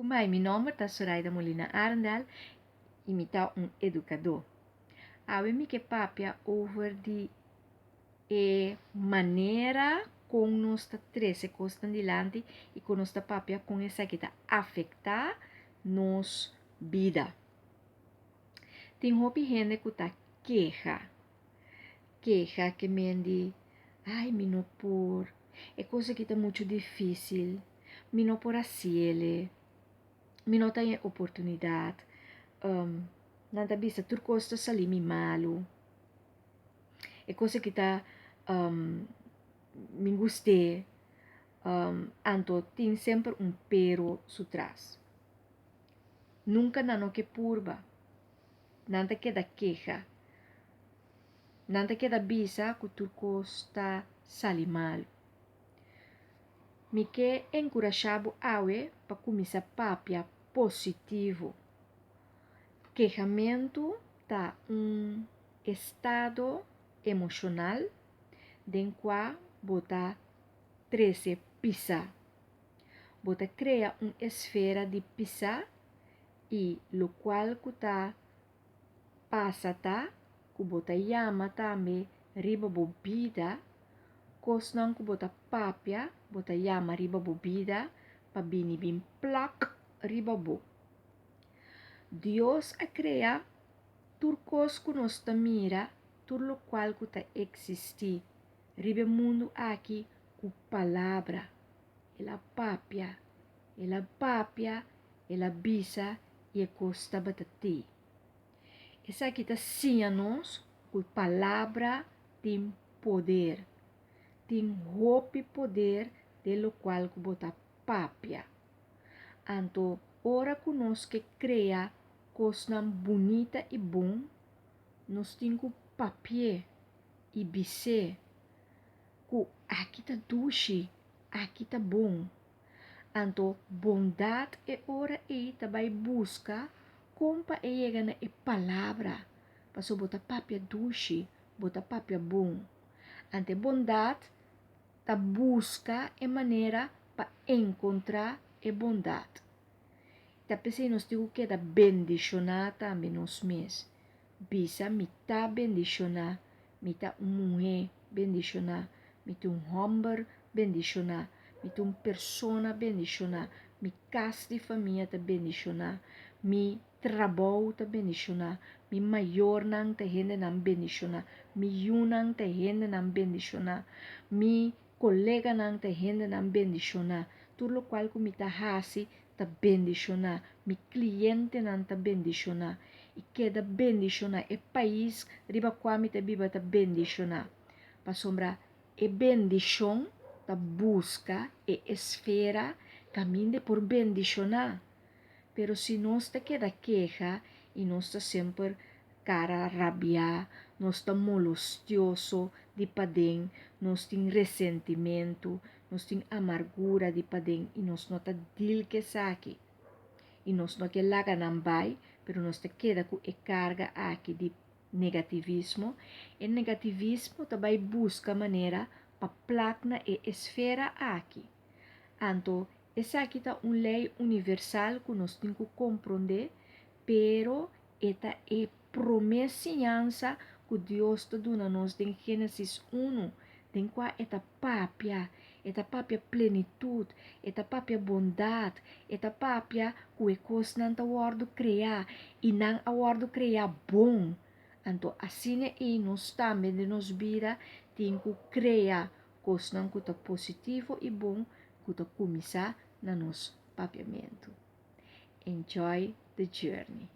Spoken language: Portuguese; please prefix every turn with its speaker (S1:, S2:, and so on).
S1: Meu nome é Soraida Molina Arndal e me tá educador. Eu que papia over de maneira como nós está treze costas dilante e como nós está papia com essa que está afetar nos vida. Tem hobby gente que está queja que me diz, ai, me não por, é coisa que está muito difícil, me não por assim, me não tem oportunidade, nada bisa tur costa salimi malo, é coisa que está me gostei, anto tem sempre pero sutrás. Nunca não que purba, nada queda queja, nada queda bisa que tur costa sali mal. Me que encorajabo awe para começar papia positivo. Quejamento tá estado emocional den qual bota 13 pisa. Bota cria esfera de pisa e lo qual kuta passa tá ku bota yama também riba bobida kosnan ku bota papia bota yama riba bobida pa bini bin plak riba bo. Dios a crea turcos que nos mira, tur lo qual que ta existi. Ribe mundo aqui com palavra. Ela papia, ela bisa e costa batati. Essa aqui ta sim a nós com palavra tem poder. Tem roupa poder de lo qual que bota papia. Anto, ora conosco que cria coisa bonita e bom, nós temos papel e bise, que aqui tá doce, aqui tá bom. Anto, bondade é ora e também busca, compa e chega na palavra, para botar papel doce, botar papel bom. Ante bondade, tá busca e maneira para encontrar a bondade. Tapi nós temos que dar bendicionar também nos mês. Bisa mita bendicionar, mita mulher bendicionar, mita homem bendicionar, mita persona bendicionar, mi casa de família ta bendicionar, mi trabalho ta bendicionar, mi maior nang ta gente nang bendicionar, mi yunang ta gente nang bendicionar, mi colega nang ta gente nang bendicionar, tudo lo qual que mi ta hasi ta bendicionar, mi cliente nan ta bendicionar, e queda bendicionar, e país riba quami ta biba ta bendicionar. Pa sombra, e bendição ta busca e esfera caminho por bendicionar. Pero se nós ta queda queja, e nós ta sempre cara rabiar, nós ta molestioso de padem, nós tem ressentimento, nós tem amargura de padem, e nós não ta dil que saque. E nós não que laga não vai, pero nós te queda com a carga aqui de negativismo. E negativismo também busca maneira para placna e esfera aqui. Então, essa aqui tá lei universal que nós temos que compreender, pero esta é promessa que Deus está dando a nós em Gênesis 1, em qual esta papia plenitude, esta papia bondade, esta papia que coisa não está a criar e não a criar bom. Então, assim é nós também de nos vida temos que criar coisa que está positivo e bom que está começar no nosso papiamento. Enjoy the journey.